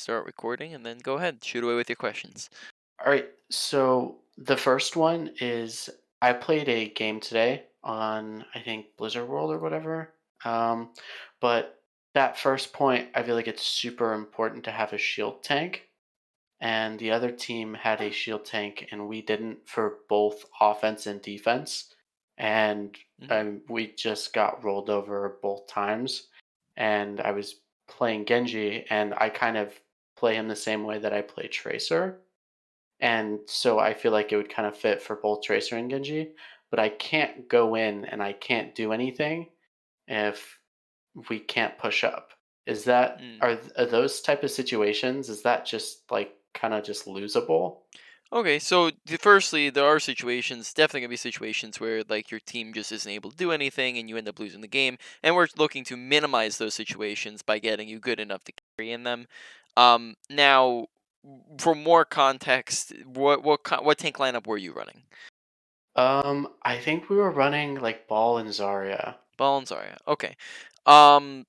start recording, and then go ahead, shoot away with your questions. All right. So the first one is I played a game today on I think Blizzard World or whatever. Um, but that first point, I feel like it's super important to have a shield tank. And the other team had a shield tank, and we didn't for both offense and defense. And Hmm. we just got rolled over both times. And I was playing Genji, and I kind of play him the same way that I play Tracer, and so I feel like it would kind of fit for both Tracer and Genji, but I can't go in and I can't do anything if we can't push up. Is that are those type of situations? Is that just like kind of just losable? Okay, so firstly, there are situations, definitely gonna be situations where like your team just isn't able to do anything, and you end up losing the game. And we're looking to minimize those situations by getting you good enough to carry in them. Now, for more context, what tank lineup were you running? I think we were running like Ball and Zarya. Bones are, yeah. Okay.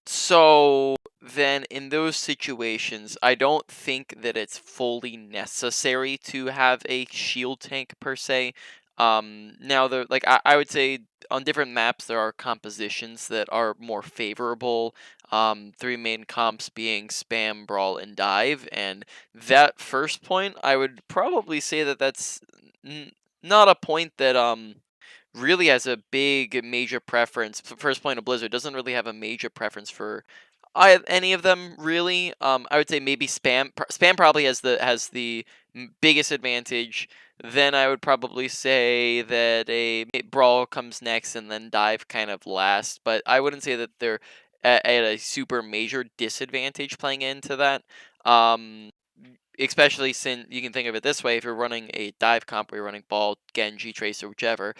So then in those situations, I don't think that it's fully necessary to have a shield tank per se. Now there like I would say on different maps there are compositions that are more favorable. Three main comps being spam, brawl, and dive. And that first point, I would probably say that that's n- not a point that really has a big major preference. First point of Blizzard doesn't really have a major preference for any of them really. I would say maybe spam. Spam probably has the biggest advantage. Then I would probably say that brawl comes next, and then dive kind of last. But I wouldn't say that they're at a super major disadvantage playing into that. Um, Especially since you can think of it this way: if you're running a dive comp, or you're running ball, Genji, Tracer, whichever,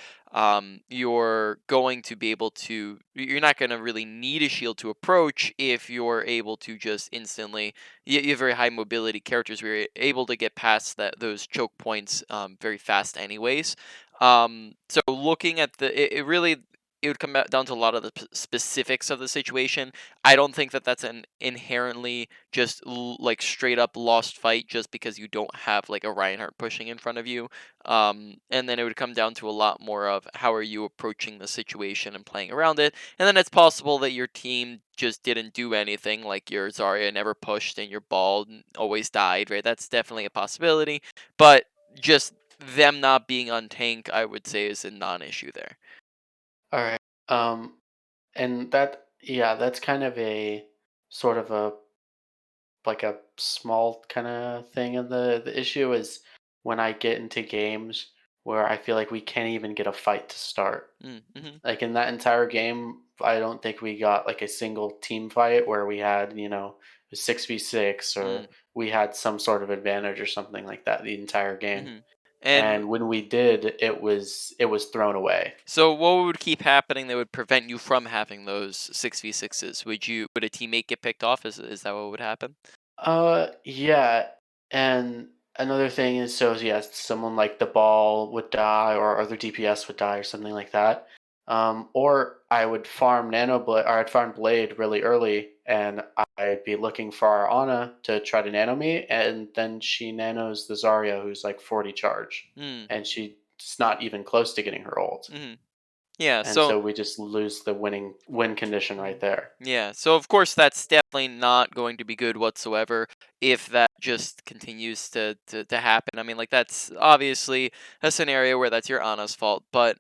you're going to be able to. You're not going to really need a shield to approach if you're able to just instantly. You have very high mobility characters where you're able to get past those choke points very fast, anyways. So looking at it really. It would come down to a lot of the specifics of the situation. I don't think that that's an inherently just like straight up lost fight just because you don't have like a Reinhardt pushing in front of you. And then it would come down to a lot more of how are you approaching the situation and playing around it. And then it's possible that your team just didn't do anything, like your Zarya never pushed and your ball always died, right? That's definitely a possibility. But just them not being on tank, I would say, is a non-issue there. All right. And that yeah, that's kind of a sort of a like a small kind of thing. And the issue is when I get into games where I feel like we can't even get a fight to start. Mm-hmm. Like in that entire game, I don't think we got like a single team fight where we had, 6v6 or we had some sort of advantage or something like that the entire game. Mm-hmm. And And when we did, it was thrown away. so what would keep happening that would prevent you from having those 6v6s? Would a teammate get picked off? Is that what would happen? Yeah, and another thing is, so yes, someone like the ball would die, or other DPS would die, or something like that. Or I would farm Nano Blade, or I'd farm Blade really early, and I'd be looking for our Ana to try to nano me, and then she nanos the Zarya, who's like 40 charge, Mm. and she's not even close to getting her ult, Hmm. Yeah, and so so we just lose the win condition right mhm. there. Yeah, so of course that's definitely not going to be good whatsoever if that just continues to happen. I mean, like that's obviously a scenario where that's your Anna's fault, but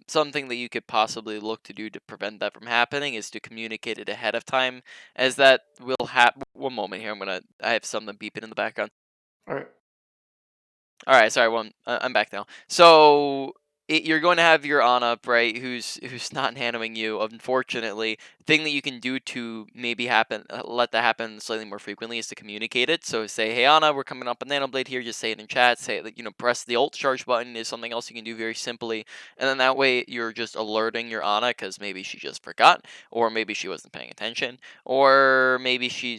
something that you could possibly look to do to prevent that from happening is to communicate it ahead of time, as that will happen. One moment here, I have something beeping in the background. All right. All right, sorry, I'm back now. So you're going to have your on up, right? Who's not nanoing you. Unfortunately, thing that you can do to maybe let that happen slightly more frequently is to communicate it. So say, hey Anna, we're coming up a nano blade here. Just say it in chat. Say that press the alt charge button is something else you can do very simply, and then that way you're just alerting your Anna because maybe she just forgot, or maybe she wasn't paying attention, or maybe she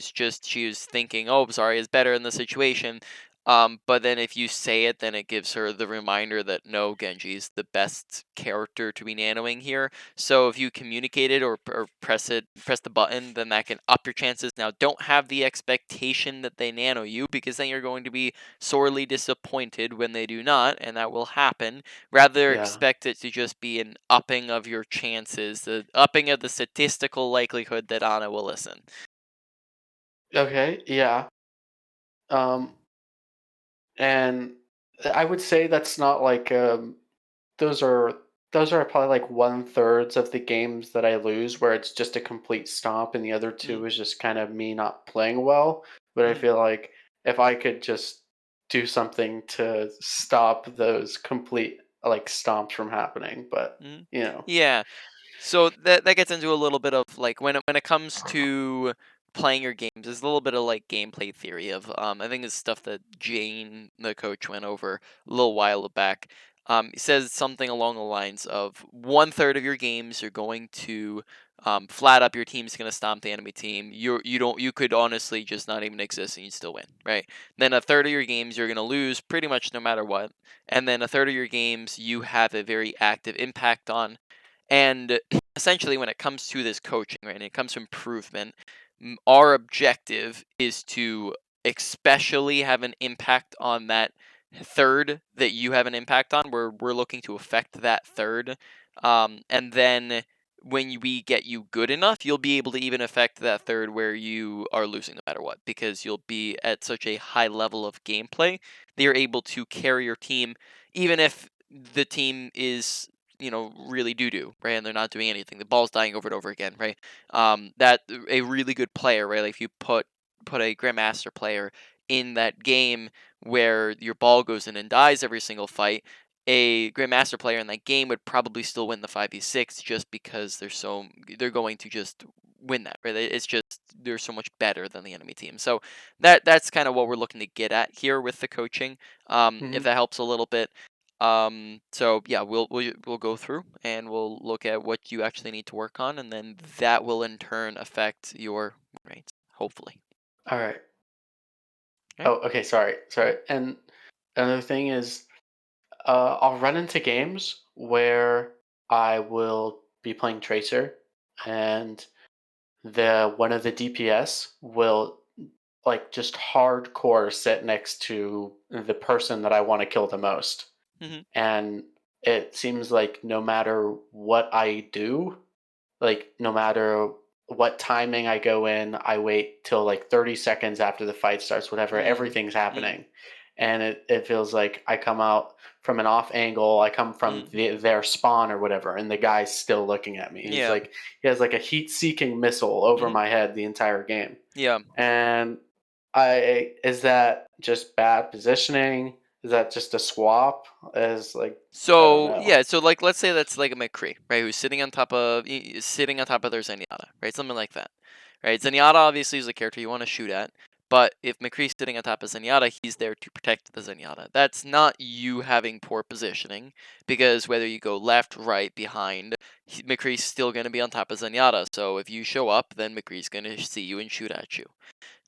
was thinking, oh, sorry, is better in the situation. But then if you say it, then it gives her the reminder that no, Genji is the best character to be nanoing here. So if you communicate it or press the button, then that can up your chances. Now, don't have the expectation that they nano you, because then you're going to be sorely disappointed when they do not, and that will happen. Rather, Yeah. expect it to just be an upping of your chances, the upping of the statistical likelihood that Ana will listen. Okay. Yeah. Um, and I would say that's not like those are those are probably like one thirds of the games that I lose where it's just a complete stomp, and the other Mm, two is just kind of me not playing well. But I mm, feel like if I could just do something to stop those complete like stomps from happening, but mm. you know, Yeah. So that gets into a little bit of like when it comes to playing your games, there's a little bit of like gameplay theory of I think it's stuff that Jane, the coach, went over a little while back. He says something along the lines of one third of your games you're going to flat up, your team's gonna stomp the enemy team. You could honestly just not even exist and you'd still win, right? Then a third of your games you're gonna lose pretty much no matter what, and then a third of your games you have a very active impact on. And essentially, when it comes to this coaching, right, and it comes to improvement, our objective is to especially have an impact on that third that you have an impact on. We're looking to affect that third, and then when we get you good enough, you'll be able to even affect that third where you are losing no matter what, because you'll be at such a high level of gameplay that you're able to carry your team, even if the team is really doo doo, right? And they're not doing anything. The ball's dying over and over again, right? That a really good player, right? Like if you put a grandmaster player in that game where your ball goes in and dies every single fight, a grandmaster player in that game would probably still win the 5v6 just because they're going to just win that, right? It's just they're so much better than the enemy team. So that's kind of what we're looking to get at here with the coaching. If hmm. that helps a little bit. So yeah, we'll go through and we'll look at what you actually need to work on, and then that will in turn affect your rates, hopefully. All right. Okay. Oh, okay. Sorry, sorry. And another thing is, I'll run into games where I will be playing Tracer, and the one of the DPS will like just hardcore sit next to the person that I want to kill the most. Mm-hmm. And it seems like no matter what I do, like no matter what timing I go in, I wait till like 30 seconds after the fight starts, whatever, Mm, everything's mm, happening. And it feels like I come out from an off angle, I come from mm. their spawn or whatever, and the guy's still looking at me. Yeah. He has like a heat seeking missile over Mm-hmm. my head the entire game. Yeah. And is that just bad positioning? Is that just a swap? Is like I don't So know. yeah, so like let's say that's like a McCree, right? Who's sitting on top of their Zenyatta, right? Something like that, right? Zenyatta obviously is a character you want to shoot at, but if McCree's sitting on top of Zenyatta, he's there to protect the Zenyatta. That's not you having poor positioning, because whether you go left, right, behind, McCree's still going to be on top of Zenyatta. So if you show up, then McCree's going to see you and shoot at you.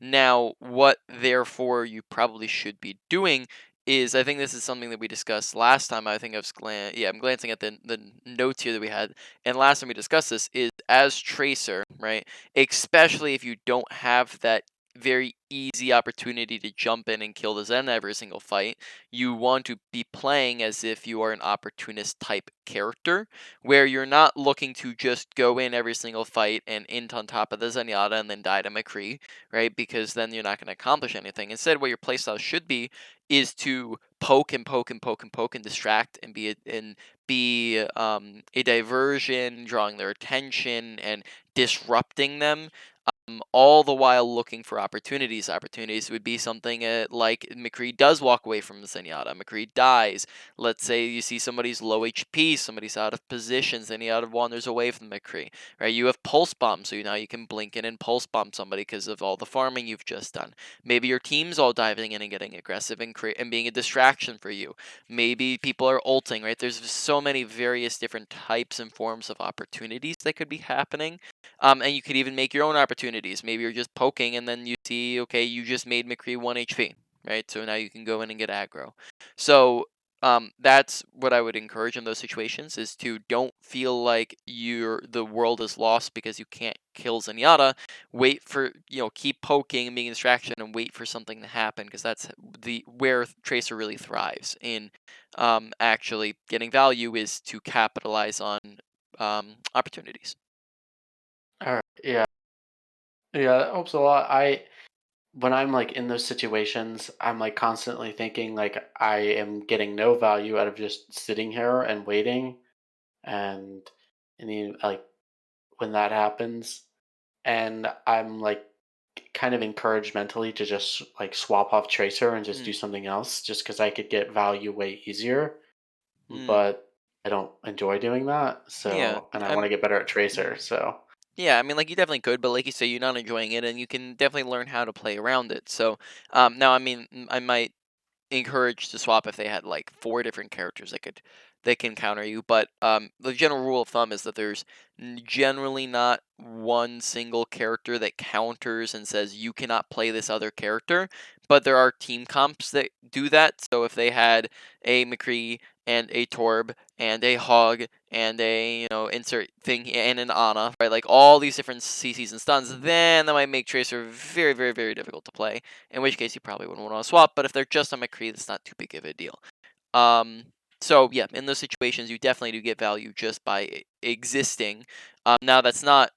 Now, what therefore you probably should be doing is, I think this is something that we discussed last time. I think I'm glancing at the notes here that we had, and last time we discussed this is as Tracer, right? Especially if you don't have that very easy opportunity to jump in and kill the Zen every single fight, you want to be playing as if you are an opportunist type character, where you're not looking to just go in every single fight and int on top of the Zenyatta and then die to McCree, right? Because then you're not going to accomplish anything. Instead, what your playstyle should be is to poke and poke and poke and poke and distract and be a diversion, drawing their attention and disrupting them, all the while looking for opportunities. Opportunities would be something like McCree does walk away from the Zenyatta. McCree dies. Let's say you see somebody's low HP, somebody's out of position, Zenyatta wanders away from McCree. Right? You have pulse bomb, so now you can blink in and pulse bomb somebody because of all the farming you've just done. Maybe your team's all diving in and getting aggressive and being a distraction for you. Maybe people are ulting. Right? There's so many various different types and forms of opportunities that could be happening, and you could even make your own opportunities. Maybe you're just poking and then you see, okay, you just made McCree 1 HP. right? So now you can go in and get aggro. So that's what I would encourage in those situations is to don't feel like the world is lost because you can't kill Zenyatta. Wait for keep poking and being a distraction and wait for something to happen because that's the where Tracer really thrives in actually getting value is to capitalize on opportunities. All right. Yeah. Yeah, that helps a lot. When I'm like in those situations, I'm like constantly thinking like I am getting no value out of just sitting here and waiting, and like when that happens, and I'm like kind of encouraged mentally to just like swap off Tracer and just do Mm, something else, just because I could get value way easier. mm, But I don't enjoy doing that, yeah, so and I want to get better at Tracer, mm. so Yeah, I mean, like you definitely could, but like you say, you're not enjoying it, and you can definitely learn how to play around it. So, now, I mean, I might encouraged to swap if they had like four different characters that can counter you. But the general rule of thumb is that there's generally not one single character that counters and says you cannot play this other character. But there are team comps that do that. So if they had a McCree and a Torb and a Hog and a insert thing and an Ana, right? Like all these different CCs and stuns, then that might make Tracer very, very, very difficult to play, in which case you probably wouldn't want to swap. But if they're just on McCree, that's not too big of a deal. Um, so yeah, in those situations, you definitely do get value just by existing. Now that's not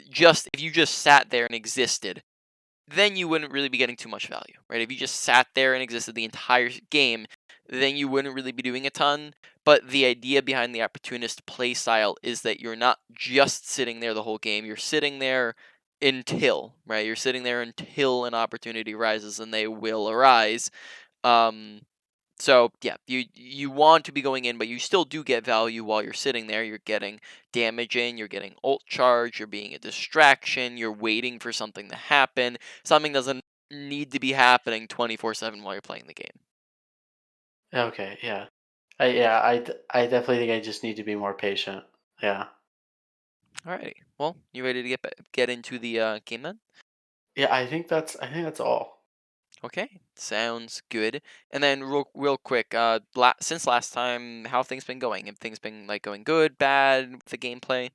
just if you just sat there and existed, then you wouldn't really be getting too much value, right? If you just sat there and existed the entire game, then you wouldn't really be doing a ton. But the idea behind the opportunist play style is that you're not just sitting there the whole game. You're sitting there until, right? You're sitting there until an opportunity rises, and they will arise. Um, so yeah, you want to be going in, but you still do get value while you're sitting there. You're getting damage in, you're getting ult charge, you're being a distraction, you're waiting for something to happen. Something doesn't need to be happening 24/7 while you're playing the game. okay, yeah. I definitely think I just need to be more patient. Yeah. Alrighty. Well, you ready to get into the game then? Yeah, I think that's all. Okay, sounds good. And then real quick, since last time, how have things been going? Have things been like going good, bad with the gameplay?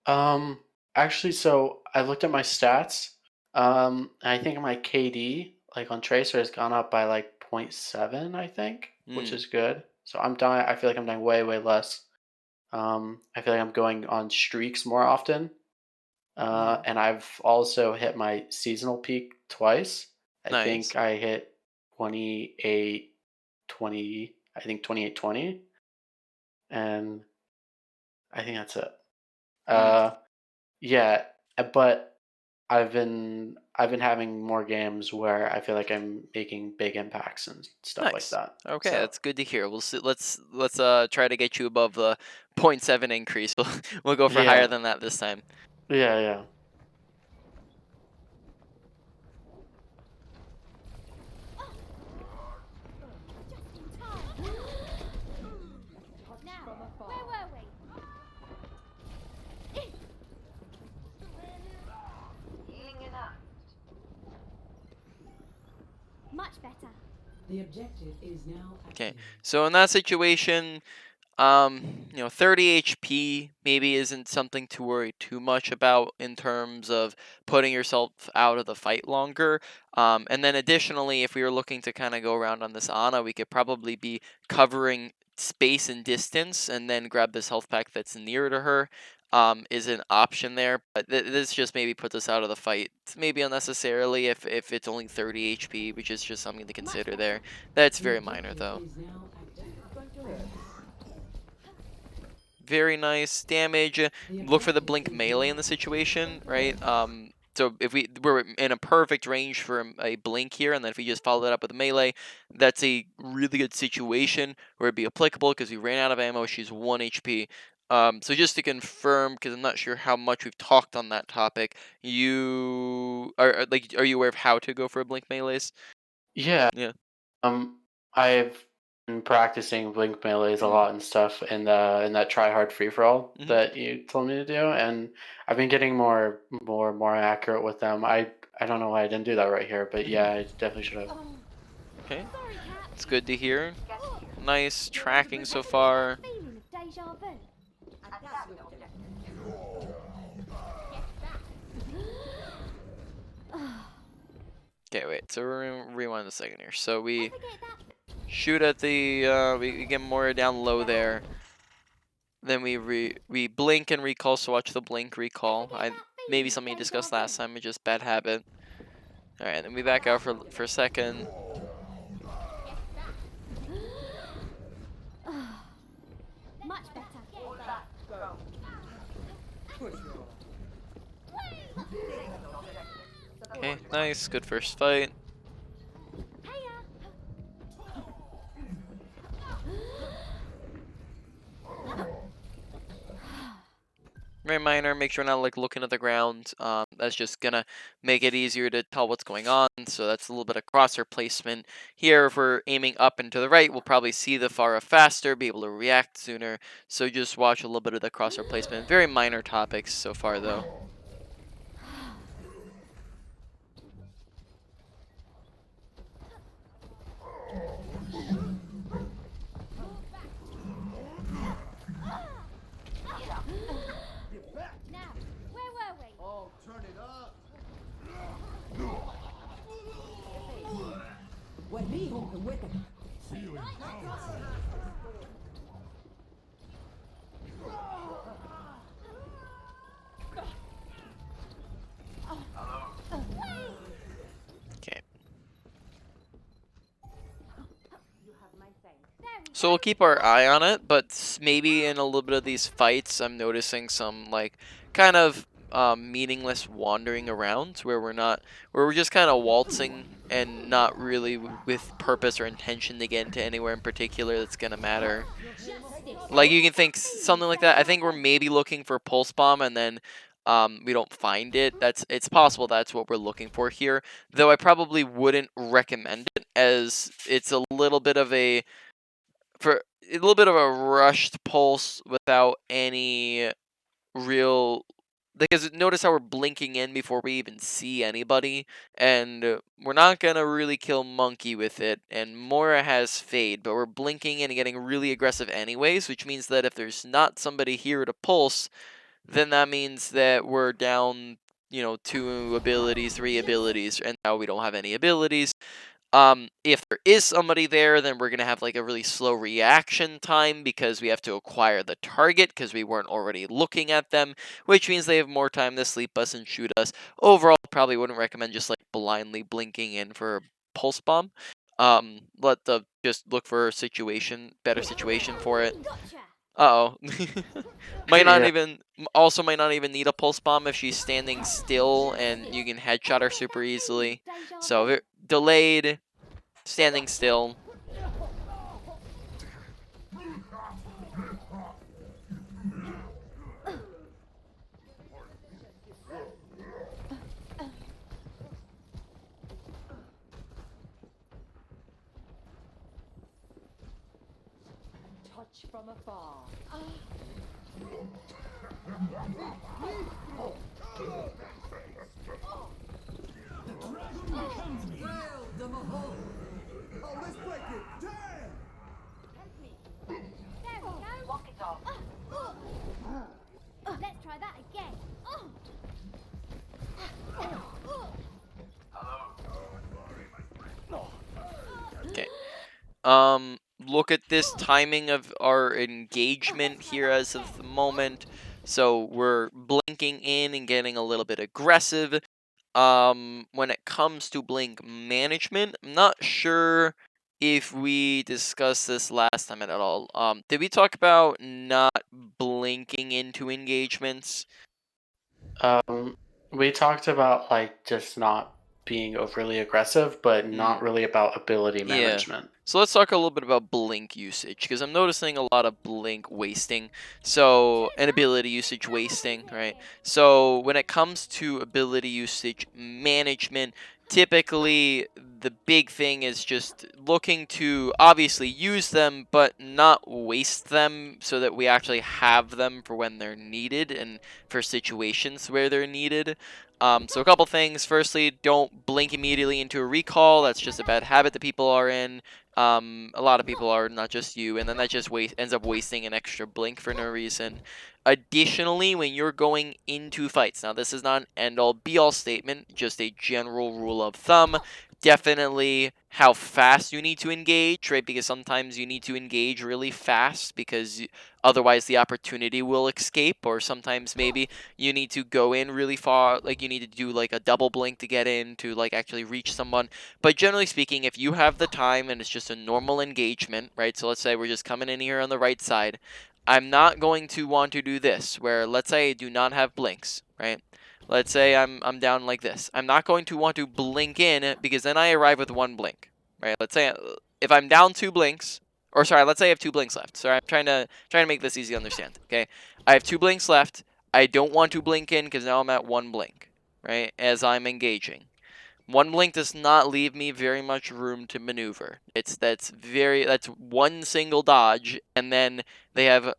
Um, Actually, so I looked at my stats. And I think my KD, like on Tracer, has gone up by like point 0.7, I think, which Hmm. is good. So I'm dying. I feel like I'm dying way, way less. I feel like I'm going on streaks more often. Hmm. And I've also hit my seasonal peak twice. I Nice. think I hit 28, 20. I think 28-20, and I think that's it. Hmm. Uh, yeah, but I've been having more games where I feel like I'm making big impacts and stuff like Nice. that. Okay, So that's good to hear. We'll see. Let's try to get you above the point 0.7 increase. We'll go for higher yeah, than that this time. yeah, yeah. Just in time. Now, where were we? Much better. The objective is now Okay, active. so in that situation, 30 HP maybe isn't something to worry too much about in terms of putting yourself out of the fight longer. And then additionally, if we were looking to kind of go around on this Ana, we could probably be covering space and distance and then grab this health pack that's near to her. Is an option there, but this just maybe puts us out of the fight, maybe unnecessarily if it's only 30 HP, which is just something to Much consider better. there. That's The very minor objective though. is now active. Very nice damage. The Look for the objective blink is melee in now the situation, right? active. So if we're in a perfect range for a blink here, and then if we just follow that up with a melee, that's a really good situation where it'd be applicable because we ran out of ammo. She's 1 HP. So just to confirm, because I'm not sure how much we've talked on that topic, are you aware of how to go for a blink melees? Yeah. Yeah. I've been practicing blink melees a Mm. lot and stuff in that try hard free for all Hmm. that you told me to do, and I've been getting more accurate with them. I don't know why I didn't do that right here, but yeah, I definitely should have. Oh, Okay, Sorry, Cap. it's good to hear. Nice You're tracking so that far. feeling of deja vu. Okay, wait. So we're gonna rewind a second here. So we Ever get that? shoot at the we get more down low there. Then we blink and recall. So watch the blink recall. Ever get that Maybe feeling of something you deja discussed vu? last time. It's just bad habit. All right, then we back out for a second. Much better. Okay, nice, good first fight. Very minor. Make sure not like looking at the ground. That's just gonna make it easier to tell what's going on. So that's a little bit of crosshair placement here. If we're aiming up and to the right, we'll probably see the Pharah faster, be able to react sooner. So just watch a little bit of the crosshair placement. Very minor topics so far, though. Now, where were we? Oh, turn it up. What me hoping with it? Okay. There we So go. we'll keep our eye on it, but maybe in a little bit of these fights, I'm noticing some like kind of meaningless wandering around where we're just kind of waltzing and not really with purpose or intention to get into anywhere in particular that's gonna matter. Like you can think something like that. I think we're maybe looking for pulse bomb and then we don't find it. It's possible that's what we're looking for here. Though I probably wouldn't recommend it as it's a little bit of a rushed pulse without any real, because notice how we're blinking in before we even see anybody, and we're not gonna really kill Monkey with it, and Mora has Fade, but we're blinking in and getting really aggressive anyways, which means that if there's not somebody here to pulse, then that means that we're down, 2 abilities, 3 abilities, and now we don't have any abilities. If there is somebody there, then we're gonna have like a really slow reaction time because we have to acquire the target because we weren't already looking at them, which means they have more time to sleep us and shoot us. Overall, probably wouldn't recommend just like blindly blinking in for a pulse bomb. Let the just look for a better situation for it. Gotcha. Uh-oh. might not Yeah. even also might not even need a pulse bomb if she's standing still and you can headshot her super easily. So delayed, standing still. Touch from afar. Well, the Mahal. Oh, let's break it. Damn! There we go. Walk it off. Let's try that again. Okay. Look at this timing of our engagement here as of the moment. So we're blinking in and getting a little bit aggressive. When it comes to blink management, I'm not sure if we discussed this last time at all. Did we talk about not blinking into engagements? Um, we talked about like just not being overly aggressive, but not really about ability Yeah. management. So let's talk a little bit about blink usage because I'm noticing a lot of blink wasting. So, and ability usage wasting, right? So when it comes to ability usage management, typically the big thing is just looking to obviously use them but not waste them, so that we actually have them for when they're needed and for situations where they're needed. So a couple things. Firstly, don't blink immediately into a recall. That's just a bad habit that people are in. A lot of people are, not just you, and then that just ends up wasting an extra blink for no reason. Additionally, when you're going into fights, now this is not an end-all be-all statement, just a general rule of thumb. Definitely how fast you need to engage, right? Because sometimes you need to engage really fast because otherwise the opportunity will escape, or sometimes maybe you need to go in really far, like you need to do like a double blink to get in to like actually reach someone. But generally speaking, if you have the time and it's just a normal engagement, right? So let's say we're just coming in here on the right side. I'm not going to want to do this, where let's say I do not have blinks, right? Let's say I'm down like this. I'm not going to want to blink in, because then I arrive with one blink, right? Let's say if I'm down 2 blinks, or sorry, let's say I have 2 blinks left. Sorry, I'm trying to make this easy to understand. Okay, I have 2 blinks left. I don't want to blink in because now I'm at 1 blink, right? As I'm engaging. 1 blink does not leave me very much room to maneuver. That's one single dodge, and then they have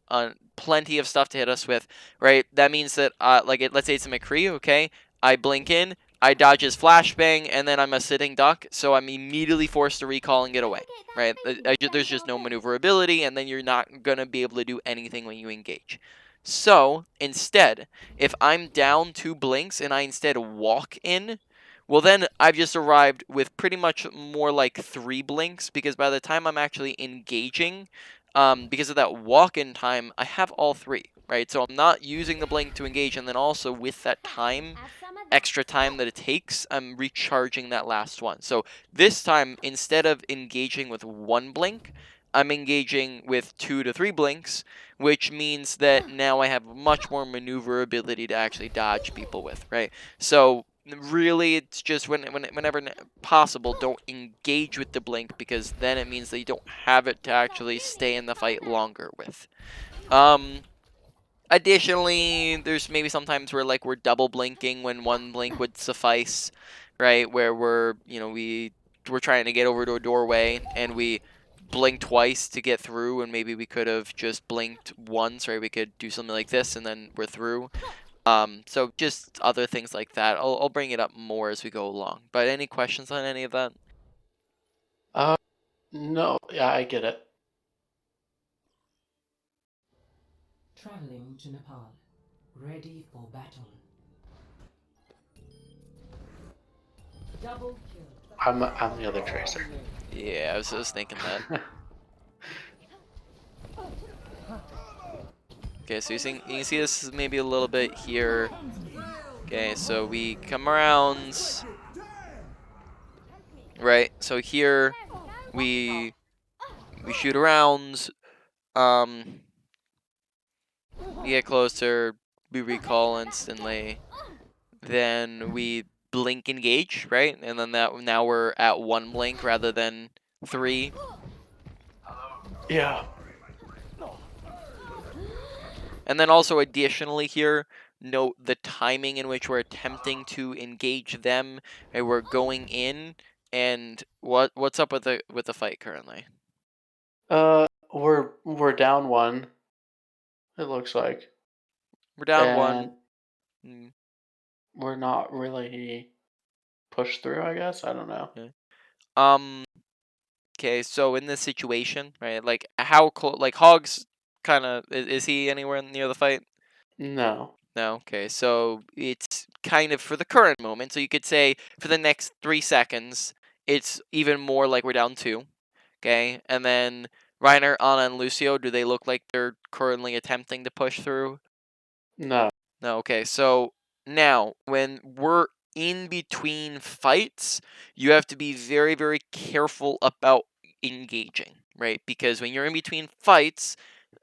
plenty of stuff to hit us with, right? That means that let's say it's a McCree, okay? I blink in, I dodge his flashbang, and then I'm a sitting duck, so I'm immediately forced to recall and get away, right? There's just no maneuverability, and then you're not gonna be able to do anything when you engage. So instead, if I'm down 2 blinks and I instead walk in, well, then I've just arrived with pretty much more like 3 blinks, because by the time I'm actually engaging, because of that walk-in time, I have all 3, right? So I'm not using the blink to engage, and then also with that time, Have some of that. extra time that it takes, I'm recharging that last one. So this time, instead of engaging with 1 blink, I'm engaging with 2 to 3 blinks, which means that now I have much more maneuverability to actually dodge people with, right? So really, it's just whenever possible, don't engage with the blink, because then it means that you don't have it to actually stay in the fight longer with. Additionally, there's maybe sometimes where like we're double blinking when 1 blink would suffice, right? Where we're trying to get over to a doorway and we blink twice to get through, and maybe we could have just blinked once, right? We could do something like this and then we're through. So just other things like that. I'll bring it up more as we go along. But any questions on any of that? Uh, no, yeah, I get it. Traveling to Nepal. Ready for battle. Double kill. I'm the other tracer. Yeah, I was thinking that. Okay, so you can see this maybe a little bit here. Okay, so we come around, right? So here we shoot around. We get closer, we recall instantly. Then we blink engage, right? And then now we're at 1 blink rather than 3. Yeah. And then also additionally here, note the timing in which we're attempting to engage them. Right? We're going in, and what's up with the fight currently? We're down 1. It looks like, We're down 1. and Mm, we're not really pushed through. I guess I don't know. okay. Okay, so in this situation, right? Like how close? Like Hogs, kind of is he anywhere near the fight? No. No. Okay, so it's kind of for the current moment. So you could say for the next 3 seconds, it's even more like we're down 2. Okay, and then Reiner, Anna, and Lucio, do they look like they're currently attempting to push through? No. No. Okay, so now when we're in between fights, you have to be very, very careful about engaging, right? Because when you're in between fights,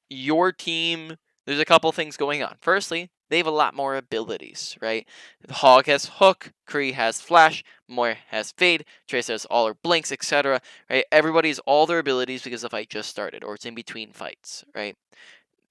your team, there's a couple things going on. Firstly, they have a lot more abilities, right? Hog has Hook, Kree has Flash, Moira has Fade, Tracer has all her blinks, etc. Right? Everybody's all their abilities because the fight just started, or it's in between fights, right?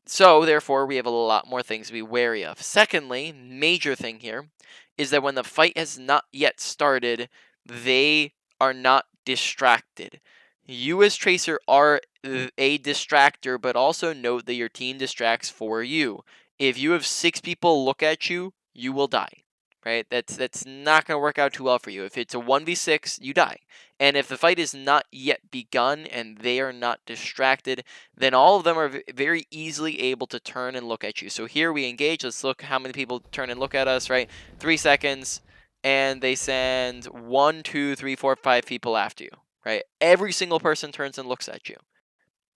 So, therefore, we have a lot more things to be wary of. Secondly, major thing here is that when the fight has not yet started, they are not distracted. You as Tracer are a distractor, but also note that your team distracts for you. If you have 6 people look at you, you will die. Right? That's not going to work out too well for you. If it's a 1v6, you die. And if the fight is not yet begun and they are not distracted, then all of them are very easily able to turn and look at you. So here we engage. Let's look how many people turn and look at us, right? 3 seconds, and they send 1, 2, 3, 4, 5 people after you, right? Every single person turns and looks at you.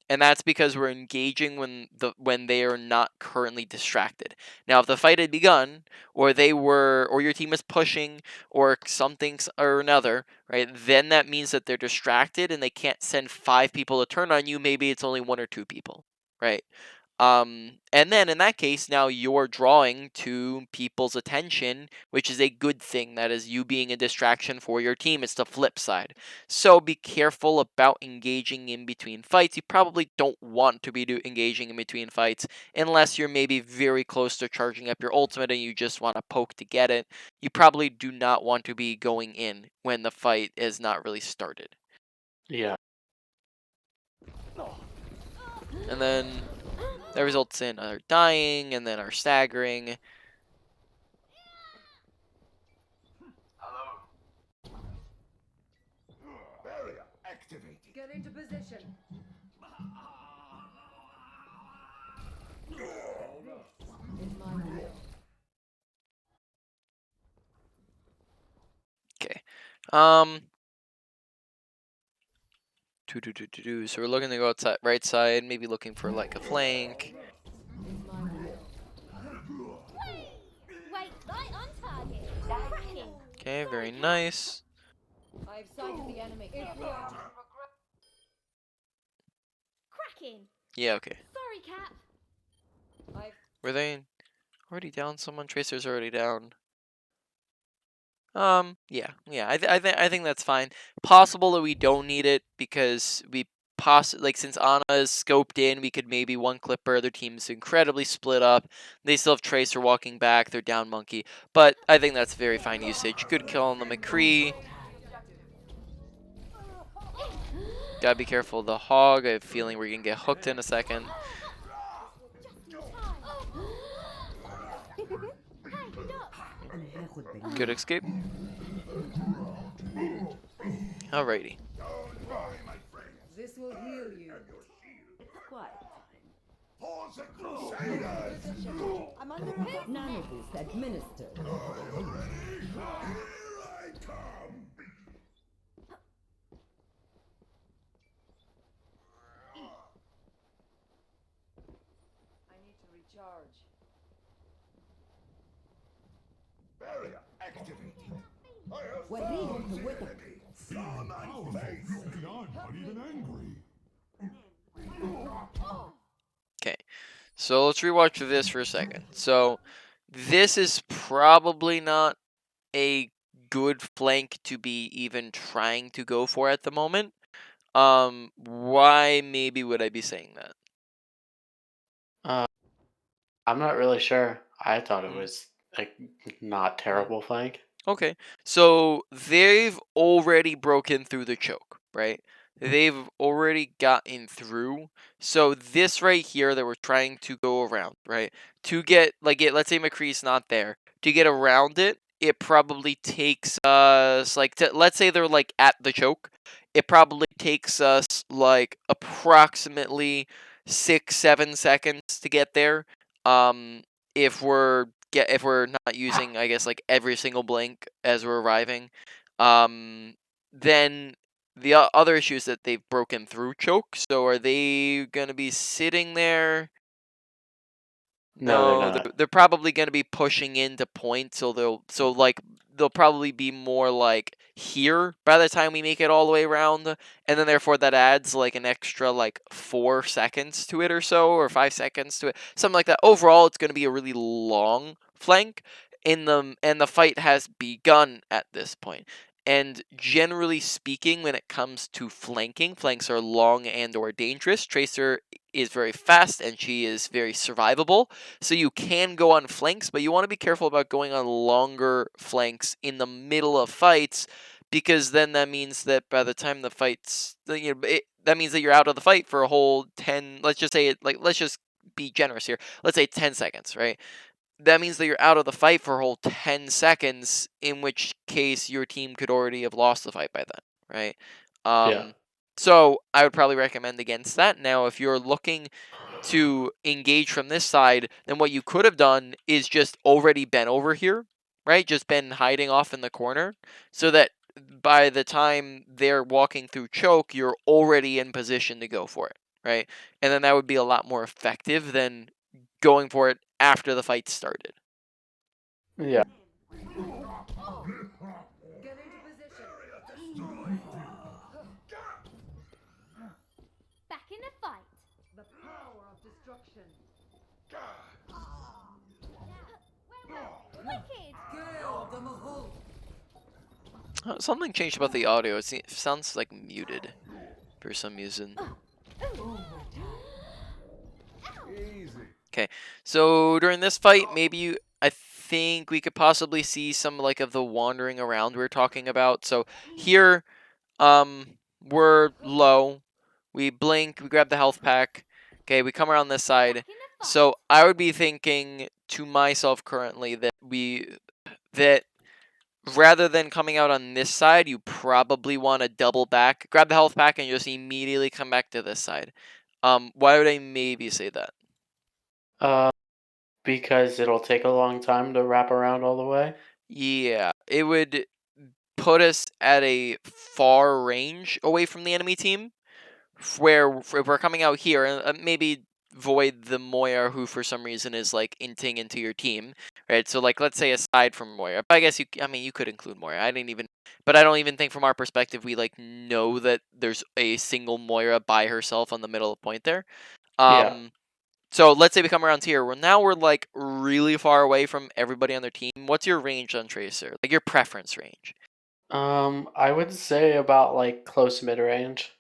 And that's because we're engaging when they are not currently distracted. Now, if the fight had begun, or your team is pushing, or something or another, right? Then that means that they're distracted and they can't send 5 people to turn on you. Maybe it's only 1 or 2 people, right? And then in that case, now you're drawing to people's attention, which is a good thing. That is you being a distraction for your team. It's the flip side. So be careful about engaging in between fights. You probably don't want to be engaging in between fights unless you're maybe very close to charging up your ultimate and you just want to poke to get it. You probably do not want to be going in when the fight is not really started. Yeah. And then that results in our dying and then our staggering. Barrier activated. Get into position. Is my will. Okay. So we're looking to go outside, right side, maybe looking for like a flank. Is my will. Wait, right on target. Cracking. Okay, very nice. I've sighted the enemy. If we are to Cracking. Yeah, okay. Sorry, Cap. I've Were they already down someone? Tracer's already down. Yeah. I think that's fine. Possible that we don't need it because we since Ana is scoped in, we could maybe one clipper. Other team's incredibly split up. They still have Tracer walking back. They're down Monkey, but I think that's very fine usage. Good kill on the McCree. Gotta be careful of the hog. I have a feeling we're gonna get hooked in a second. Just in time. Hey, look. Good escape. Alrighty. this will heal you. Quiet. For the Crusaders! I'm under attack. Nanoboost administered. Here I come! I need to recharge. Barrier activated. I have We're found leaving the the wicked. enemy. Saw my face. Beyond not even angry. Okay, so let's rewatch this for a second. So this is probably not a good flank to be even trying to go for at the moment. Why maybe would I be saying that? I'm not really sure. I thought it Mm. was like not terrible flank. Okay, so they've already broken through the choke, right? They've already gotten through. So this right here that we're trying to go around, right? To get let's say McCree's not there. To get around it, it probably takes us let's say they're like at the choke. It probably takes us like approximately 6-7 seconds to get there. If we're not using, I guess, like every single blink as we're arriving, then the other issue is that they've broken through choke. So are they gonna be sitting there? No, they're No, not. they're probably gonna be pushing into point. So they'll probably be more like here by the time we make it all the way around, and then therefore that adds like an extra like 4 seconds to it or so, or 5 seconds to it, something like that. Overall, it's gonna be a really long flank and the fight has begun at this point. And generally speaking, when it comes to flanking, flanks are long and or dangerous. Tracer is very fast and she is very survivable. So you can go on flanks, but you want to be careful about going on longer flanks in the middle of fights because then that means that by the time the fight's, that means that you're out of the fight for a whole 10. Let's just say let's just be generous here. Let's say 10 seconds, right? That means that you're out of the fight for a whole 10 seconds, in which case your team could already have lost the fight by then, right? Yeah. So I would probably recommend against that. Now, if you're looking to engage from this side, then what you could have done is just already been over here, right? Just been hiding off in the corner, so that by the time they're walking through choke, you're already in position to go for it, right? And then that would be a lot more effective than going for it after the fight started. Yeah. Get into position. Back in the fight. The power of destruction. Wicked. Kill the Mahal. Something changed about the audio. It sounds like muted for some reason. Easy. Okay, so during this fight, I think we could possibly see some like of the wandering around we are talking about. So here, we're low. We blink. We grab the health pack. Okay, we come around this side. Back in the fight. So I would be thinking to myself currently that rather than coming out on this side, you probably want to double back, grab the health pack, and just immediately come back to this side. Why would I maybe say that? Uh, because it'll take a long time to wrap around all the way. Yeah, it would put us at a far range away from the enemy team, where if we're coming out here, and maybe void the Moya who for some reason is like inting into your team, right? So like let's say aside from Moya, but I guess you could include Moya. But I don't even think from our perspective we like know that there's a single Moira by herself on the middle of point there. Yeah. So let's say we come around here. Well, now we're like really far away from everybody on their team. What's your range on Tracer? Like your preference range? I would say about like close mid range.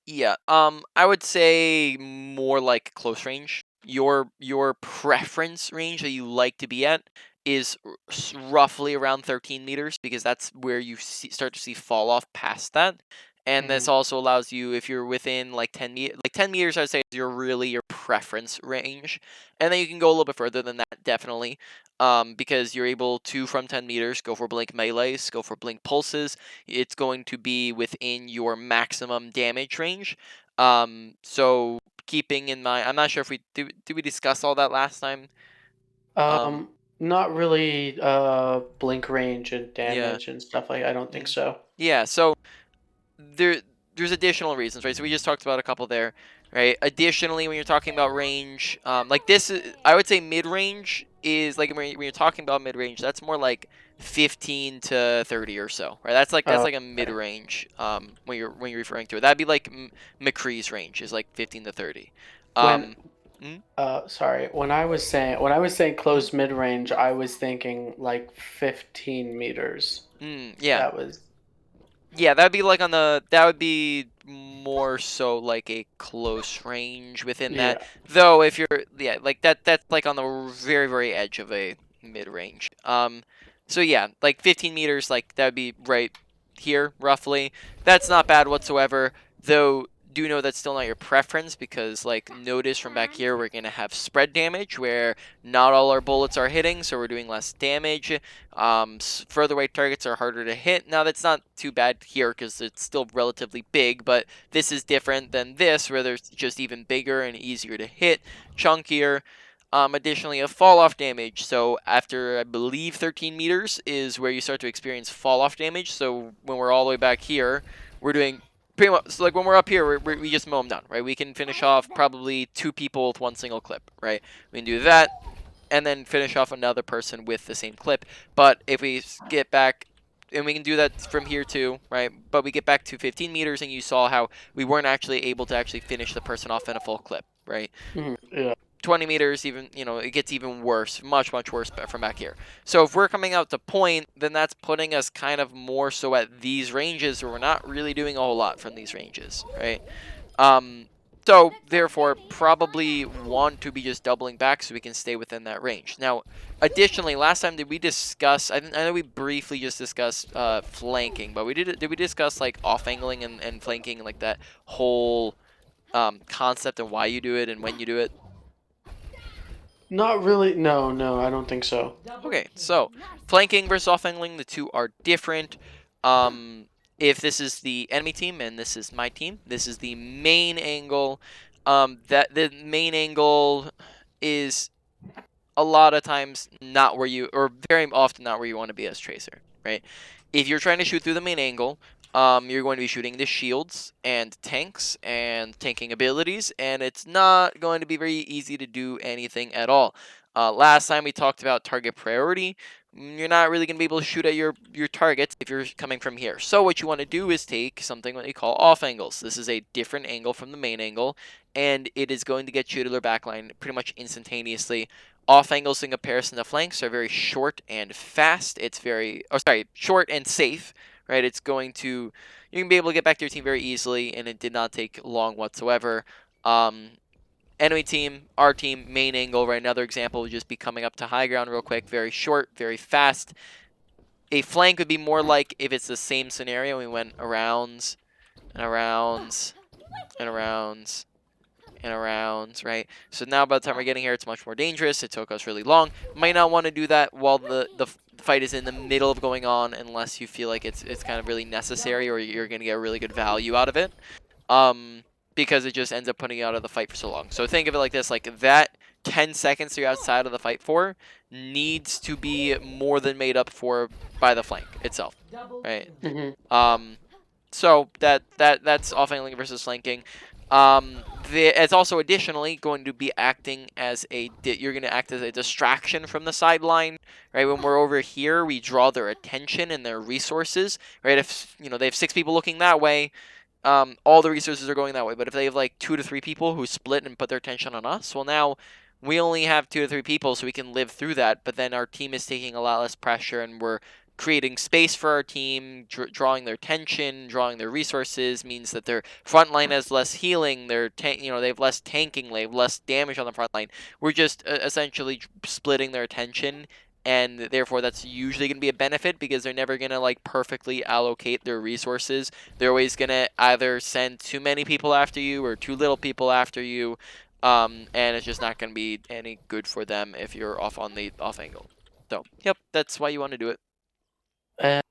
Yeah. I would say more like close range. Your preference range that you like to be at is roughly around 13 meters, because that's where you start to see fall off past that. And this Hmm. also allows you, if you're within like 10 meters, I'd say is your preference range, and then you can go a little bit further than that, definitely, because you're able to from 10 meters go for blink melees, go for blink pulses. It's going to be within your maximum damage range. So keeping in mind, I'm not sure if we did we discuss all that last time. Um, Not really. Blink range and yeah. damage and stuff like. I don't think Mhm. so. Yeah. So there's additional reasons, right? So we just talked about a couple there, right? Additionally, when you're talking about range, like I would say mid range is like when you're talking about mid range, that's more like 15 to 30 or so, right? That's like a mid Okay. range. When you're referring to it, that'd be like McCree's range is like 15 to 30. When Um, mm, sorry, when I was saying mm, close mid range, I was thinking like 15 meters. yeah. That was Yeah, that would be more so like a close range within that. yeah. Though if you're yeah, like that's like on the very very edge of a mid range. So yeah, like 15 meters, like that would be right here roughly. That's not bad whatsoever. Though do know that's still not your preference, because like notice from back here we're gonna have spread damage where not all our bullets are hitting, so we're doing less damage. Further away targets are harder to hit. Now that's not too bad here because it's still relatively big, but this is different than this where there's just even bigger and easier to hit, chunkier. Additionally, a fall off damage. So after I believe 13 meters is where you start to experience fall off damage. So when we're all the way back here, we're doing pretty much so like when we're up here, we just mow them down, right? We can finish off probably 2 people with one single clip, right? We can do that and then finish off another person with the same clip. But if we get back, and we can do that from here too, right? But we get back to 15 meters, and you saw how we weren't actually able to actually finish the person off in a full clip, right? Yeah. 20 meters, even, it gets even worse, much, much worse from back here. So if we're coming out to point, then that's putting us kind of more so at these ranges where we're not really doing a whole lot from these ranges, right? Um, So, Looks like therefore, we need a probably fireman. want to be just doubling back so we can stay within that range. Now, additionally, last time did we discuss, I know we briefly just discussed flanking, but did we discuss like off-angling and flanking, like that whole concept and why you do it and when you do it? Not really. No, no, I don't think so. Double Okay, kill. so Nice. flanking versus off-angling, the two are different. If this is the enemy team and this is my team, this is the main angle. That the main angle is a lot of times not where you, or very often not where you want to be as Tracer, right? If you're trying to shoot through the main angle, you're going to be shooting the shields and tanks and tanking abilities, and it's not going to be very easy to do anything at all. Last time we talked about target priority. You're not really going to be able to shoot at your targets if you're coming from here. So what you want to do is take something that they call off angles. This is a different angle from the main angle, and it is going to get you to their backline pretty much instantaneously. Off angles in comparison to flanks are very short and fast. It's very, oh sorry, short and safe, right? It's going to, you can be able to get back to your team very easily, and it did not take long whatsoever. Enemy team, our team, main angle, right? Another example would just be coming up to high ground real quick, very short, very fast. A flank would be more like if it's the same scenario, we went arounds and arounds and arounds and around, right? So now by the time we're getting here, it's much more dangerous. It took us really long. Might not want to do that while the fight is in the middle of going on, unless you feel like it's kind of really necessary or you're going to get a really good value out of it. Because it just ends up putting you out of the fight for so long. So think of it like this, like that 10 seconds you're outside of the fight for needs to be more than made up for by the flank itself, Double right? kill. So that's off-angling versus flanking. It's also additionally going to be acting as you're going to act as a distraction from the sideline, right? When we're over here, we draw their attention and their resources, right? If they have 6 people looking that way, all the resources are going that way. But if they have like 2 to 3 people who split and put their attention on us, well, now we only have 2 to 3 people, so we can live through that. But then our team is taking a lot less pressure, and we're creating space for our team, drawing their attention, drawing their resources, means that their front line has less healing. They have less tanking, they have less damage on the front line. We're just essentially splitting their attention, and therefore that's usually going to be a benefit because they're never going to like perfectly allocate their resources. They're always going to either send too many people after you or too little people after you, and it's just not going to be any good for them if you're off on the off angle. So, yep, that's why you want to do it. And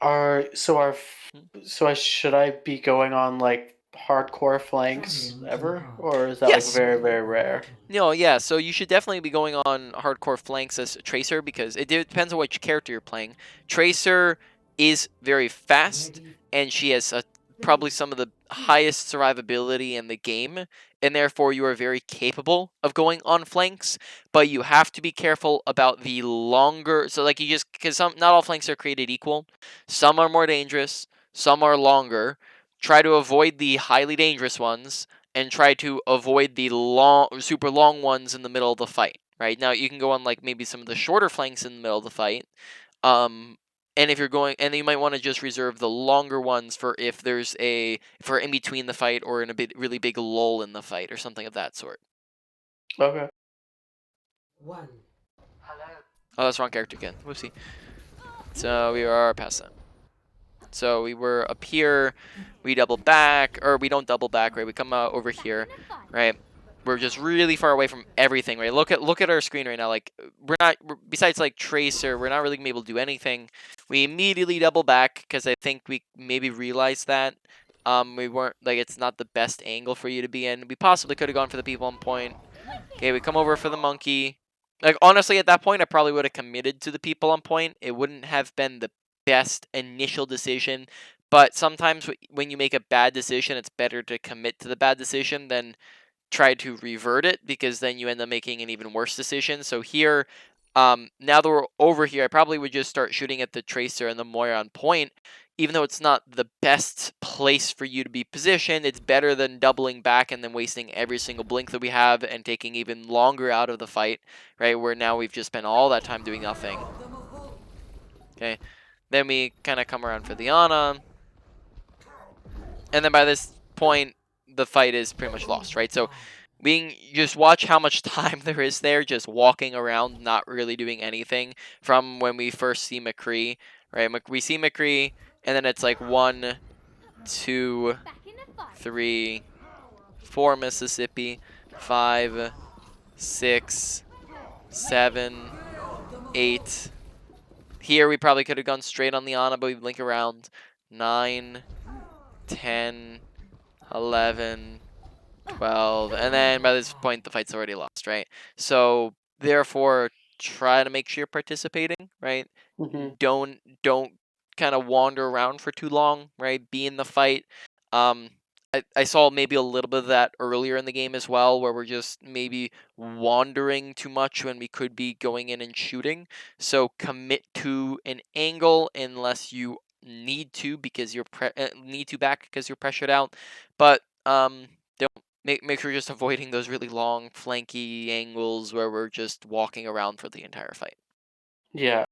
are so are Hmm. so should I be going on like hardcore flanks ever, or is that like Yes. very very rare? No, yeah, so you should definitely be going on hardcore flanks as Tracer because it depends on which character you're playing. Tracer is very fast, and she has probably some of the highest survivability in the game, and therefore you are very capable of going on flanks, but you have to be careful about the longer, so like because not all flanks are created equal. Some are more dangerous, some are longer. Try to avoid the highly dangerous ones, and try to avoid the super long ones in the middle of the fight. Right now, you can go on like maybe some of the shorter flanks in the middle of the fight. And if you're going, and you might want to just reserve the longer ones for if for in between the fight or in a really big lull in the fight or something of that sort. Okay. One. Oh, that's wrong character again. Whoopsie. So we are past that. So we were up here, we double back, or we don't double back, right? We come out over here, right? We're just really far away from everything, right? Look at our screen right now. Like besides like Tracer, we're not really gonna be able to do anything. We immediately double back because I think we maybe realized that we weren't like it's not the best angle for you to be in. We possibly could have gone for the people on point. Okay, we come over for the monkey. Like honestly, at that point, I probably would have committed to the people on point. It wouldn't have been the best initial decision, but sometimes when you make a bad decision, it's better to commit to the bad decision than try to revert it because then you end up making an even worse decision. So here, now that we're over here, I probably would just start shooting at the Tracer and the Moira on point. Even though it's not the best place for you to be positioned, it's better than doubling back and then wasting every single blink that we have and taking even longer out of the fight, right? Where now we've just spent all that time doing nothing. Okay, then we kind of come around for the Ana. And then by this point, the fight is pretty much lost, right? So being just watch how much time there is there just walking around not really doing anything from when we first see McCree, right? We see McCree and then it's like 1, 2, Back in the fight. 3, 4 Mississippi, 5, 6, 7, 8. Here we probably could have gone straight on the Ana, but we blink around. 9, 10, 11, 12, and then by this point the fight's already lost, right? So therefore, try to make sure you're participating, right? Hmm. Don't kind of wander around for too long, right? Be in the fight. Um, I saw maybe a little bit of that earlier in the game as well, where we're just maybe wandering too much when we could be going in and shooting. So commit to an angle unless you need to because you're need to back because you're pressured out. But don't make sure you're just avoiding those really long flanky angles where we're just walking around for the entire fight. Yeah.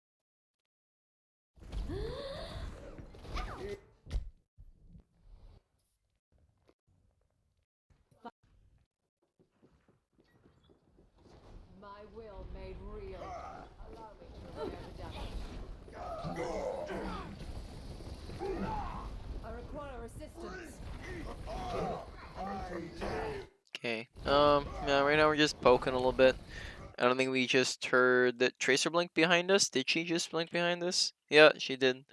My will made real. Allow me to repair the damage. I require assistance. I need to recharge. Okay. Yeah, right now we're just poking a little bit. I don't think we just heard that Tracer blink behind us. Did she just blink behind us? Yeah, she did.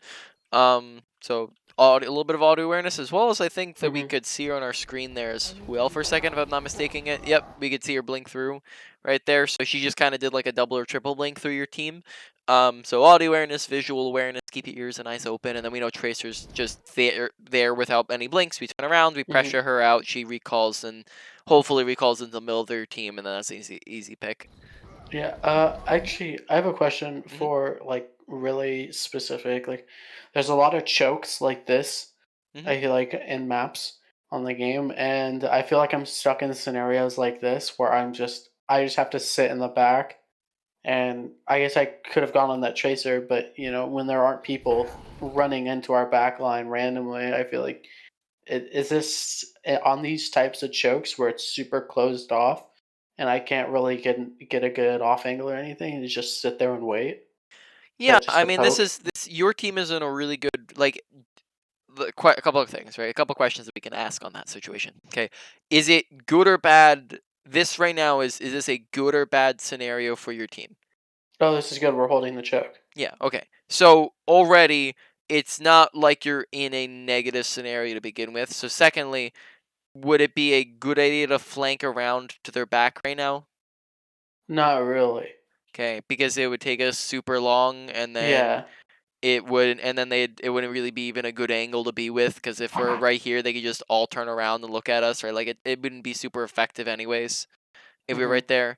So audio, a little bit of audio awareness as well as I think that we Hmm. could see her on our screen there as well for a second, if I'm not mistaken it. Yep, we could see her blink through right there. So she just kind of did like a double or triple blink through your team. So audio awareness, visual awareness, keep your ears and eyes open, and then we know Tracer's just there without any blinks. We turn around, we Hmm. pressure her out, she recalls and hopefully recalls into the middle of their team, and then that's an easy pick. Yeah. Actually, I have a question Hmm. for like really specific. Like, there's a lot of chokes like this. Hmm. I feel like in maps on the game, and I feel like I'm stuck in scenarios like this where I just have to sit in the back. And I guess I could have gone on that tracer, but when there aren't people running into our back line randomly, I feel like is this on these types of chokes where it's super closed off and I can't really get a good off angle or anything and just sit there and wait Yeah, just I to mean, poke? this. Your team is in a really good like a couple of things, right? A couple of questions that we can ask on that situation. Okay, is it good or bad? This right now is this a good or bad scenario for your team? Oh, this is good. We're holding the choke. Yeah. Okay. So already it's not like you're in a negative scenario to begin with. So secondly, would it be a good idea to flank around to their back right now? Not really. Okay, because it would take us super long, and then Yeah. it wouldn't, and then it wouldn't really be even a good angle to be with, because if we're right here, they could just all turn around and look at us, right? Like it wouldn't be super effective anyways if we were Hmm. right there.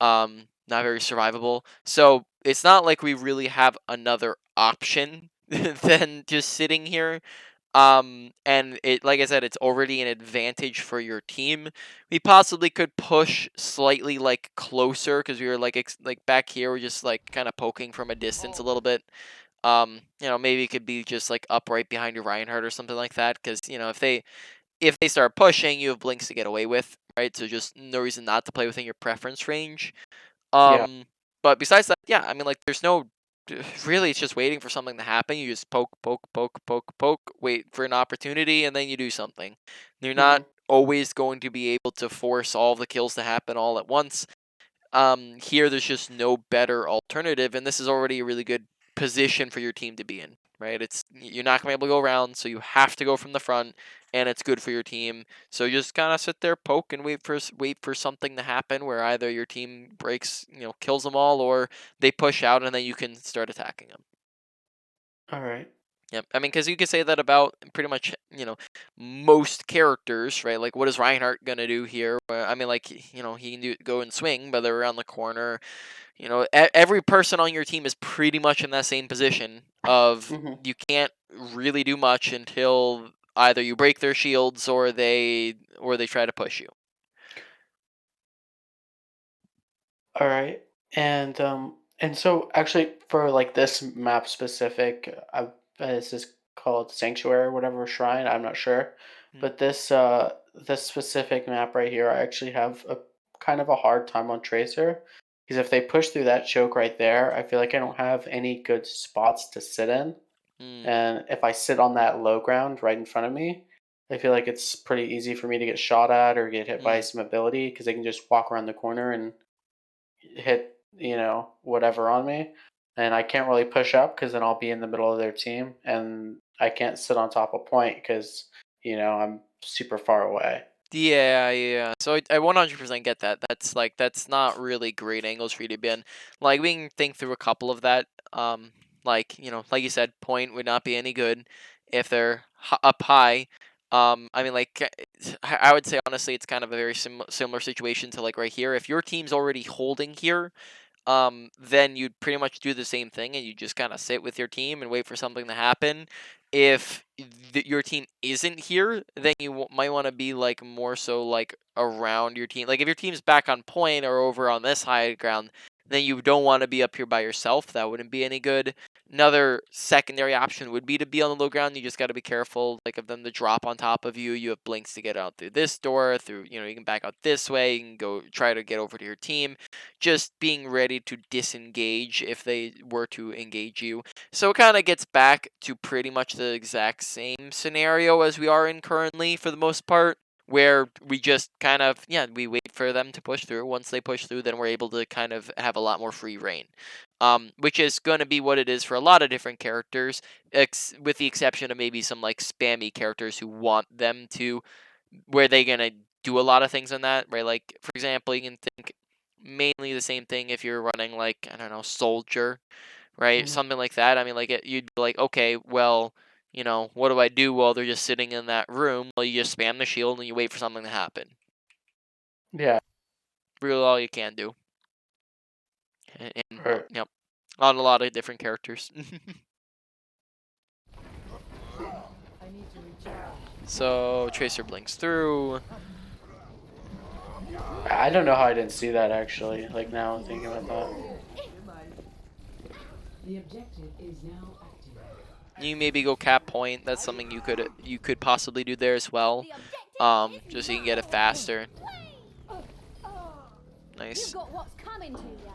Not very survivable. So it's not like we really have another option than just sitting here. And it, like I said, it's already an advantage for your team. We possibly could push slightly like closer because we were like like back here, we're just like kind of poking from a distance a little bit. Maybe it could be just like up right behind your Reinhardt or something like that. Because if they start pushing, you have blinks to get away with, right? So just no reason not to play within your preference range. Yeah. Um, but besides that, yeah, I mean, like, there's no really. It's just waiting for something to happen. You just poke, poke, poke, poke, poke. Wait for an opportunity, and then you do something. You're not Hmm. always going to be able to force all the kills to happen all at once. Here there's just no better alternative, and this is already a really good position for your team to be in, right? You're not gonna be able to go around, so you have to go from the front, and it's good for your team. So just kind of sit there, poke, and wait for something to happen where either your team breaks, kills them all, or they push out, and then you can start attacking them. All right. Yep. I mean, because you could say that about pretty much, most characters, right? Like, what is Reinhardt gonna do here? I mean, like, he can go and swing, but they're around the corner. Every person on your team is pretty much in that same position of Hmm. you can't really do much until either you break their shields or they try to push you. All right. And so actually for like this map specific, is this called Sanctuary or whatever shrine? I'm not sure. But this specific map right here, I actually have a kind of a hard time on Tracer because if they push through that choke right there, I feel like I don't have any good spots to sit in. Mm. And if I sit on that low ground right in front of me, I feel like it's pretty easy for me to get shot at or get hit by Mm. some ability because they can just walk around the corner and hit, whatever on me. And I can't really push up because then I'll be in the middle of their team. And I can't sit on top of point because, I'm super far away. Yeah, yeah. So I 100% get that. That's not really great angles for you to be in. Like we can think through a couple of that. Like like you said, point would not be any good if they're up high. I mean, like I would say honestly, it's kind of a very similar situation to like right here. If your team's already holding here, then you'd pretty much do the same thing and you just kind of sit with your team and wait for something to happen. If your team isn't here, then you might want to be like more so like around your team. Like if your team's back on point or over on this high ground, then you don't want to be up here by yourself. That wouldn't be any good. Another secondary option would be to be on the low ground. You just got to be careful, like of them to drop on top of you. You have blinks to get out through this door. Through you can back out this way. You can go try to get over to your team, just being ready to disengage if they were to engage you. So it kind of gets back to pretty much the exact same scenario as we are in currently for the most part, where we just kind of, we wait for them to push through. Once they push through, then we're able to kind of have a lot more free reign. Which is going to be what it is for a lot of different characters, with the exception of maybe some like spammy characters who want them to, where they going to do a lot of things on that, right? Like, for example, you can think mainly the same thing if you're running like, I don't know, soldier, right? Mhm. Something like that. I mean, like you'd be like, okay, well, what do I do while they're just sitting in that room? Well, you just spam the shield and you wait for something to happen. Yeah. Really, all you can do. And Right. yep, on a lot of different characters. I need to recharge. So Tracer blinks through. I don't know how I didn't see that actually. Like now thinking about that. The objective is now active. You maybe go cap point. That's something you could possibly do there as well. The objective Just is so you can get it mine. faster. Whee! You Nice. got what's coming to ya.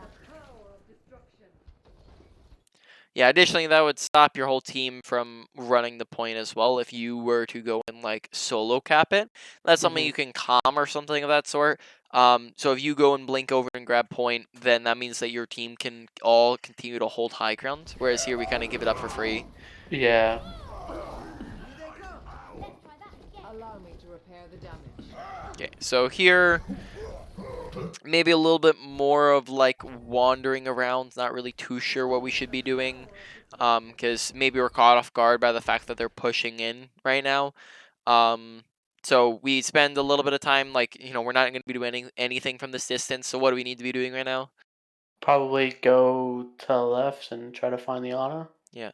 Yeah, additionally, that would stop your whole team from running the point as well if you were to go and like solo cap it. That's something Hmm. you can calm or something of that sort. So if you go and blink over and grab point, then that means that your team can all continue to hold high ground. Whereas here we kind of give it up for free. Yeah. Let's try that again. Allow me to repair the damage. Okay, so here maybe a little bit more of like wandering around, not really too sure what we should be doing. Because maybe we're caught off guard by the fact that they're pushing in right now. So we spend a little bit of time, like, we're not going to be doing anything from this distance. So what do we need to be doing right now? Probably go to the left and try to find the auto. Yeah.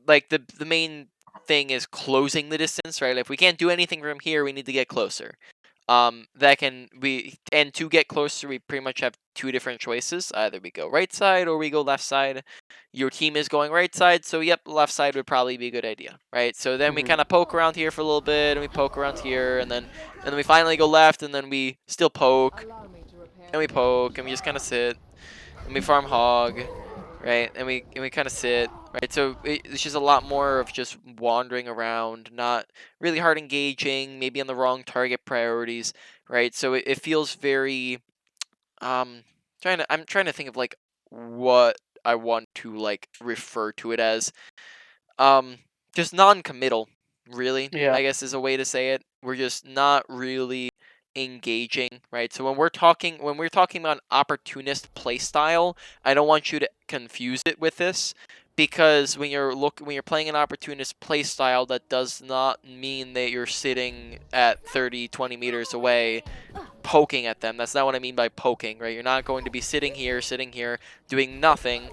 Like the main thing is closing the distance, right? If we can't do anything from here, we need to get closer. And to get closer, we pretty much have two different choices. Either we go right side or we go left side. Your team is going right side, so yep, left side would probably be a good idea, right? So then we Hmm. kind of poke around here for a little bit, and we poke around here, and then we finally go left, and then we still poke, Allow me to repair and we the damage. poke, and we just kind of sit, and we farm hog, right? And we kind of sit, right? So it's just a lot more of just wandering around, not really hard engaging, maybe on the wrong target priorities, right? So it feels very I'm trying to think of like what I want to like refer to it as. Um just non-committal, really, Yeah. I guess is a way to say it. We're just not really engaging, right? So when we're talking about an opportunist playstyle, I don't want you to confuse it with this, because when you're playing an opportunist playstyle, that does not mean that you're sitting at 30, 20 meters away poking at them. That's not what I mean by poking, right? You're not going to be sitting here, doing nothing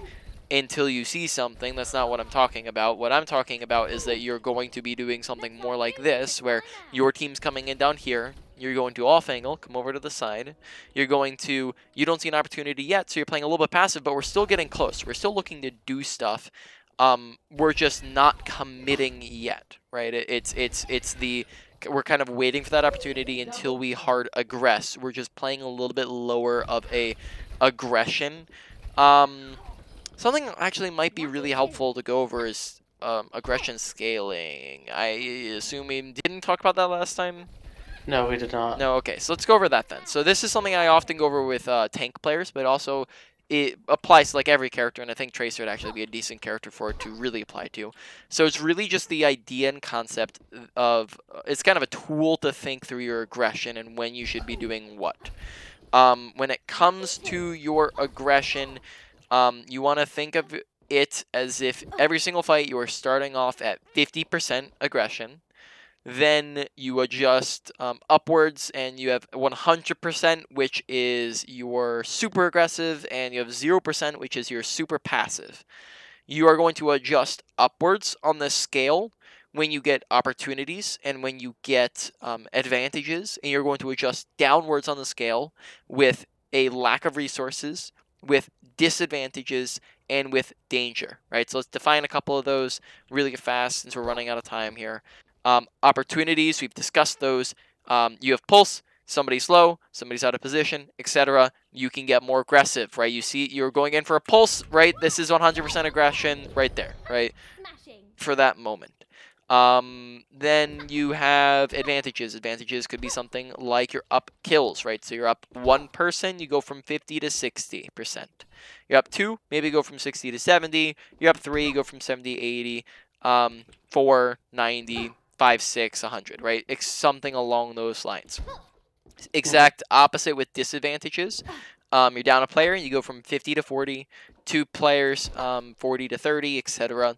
until you see something. That's not what I'm talking about. What I'm talking about is that you're going to be doing something more like this, where your team's coming in down here. You're going to off angle, come over to the side. You don't see an opportunity yet, so you're playing a little bit passive, but we're still getting close. We're still looking to do stuff. We're just not committing yet, right? It's the we're kind of waiting for that opportunity until we hard aggress. We're just playing a little bit lower of a aggression. Something actually might be really helpful to go over is aggression scaling. I assume we didn't talk about that last time. No, we did not. No, okay, so let's go over that then. So this is something I often go over with tank players, but also it applies to like every character, and I think Tracer would actually be a decent character for it to really apply to. So it's really just the idea and concept of it's kind of a tool to think through your aggression and when you should be doing what. When it comes to your aggression, you want to think of it as if every single fight you are starting off at 50% aggression. Then you adjust upwards and you have 100%, which is your super aggressive, and you have 0%, which is your super passive. You are going to adjust upwards on the scale when you get opportunities and when you get advantages, and you're going to adjust downwards on the scale with a lack of resources, with disadvantages, and with danger, right? So let's define a couple of those really fast since we're running out of time here. Opportunities, we've discussed those. You have pulse, somebody's low, somebody's out of position, etc. You can get more aggressive, right? You see, you're going in for a pulse, right? This is 100% aggression right there, right? Smashing. For that moment. Then you have advantages. Advantages could be something like you're up kills, right? So you're up one person, you go from 50 to 60%. You're up two, maybe go from 60 to 70. You're up three, you go from 70 to 80. 4, 90, 5, 6, 100, right? It's something along those lines. Exact opposite with disadvantages. You're down a player, you go from 50 to 40, two players, 40 to 30, etc.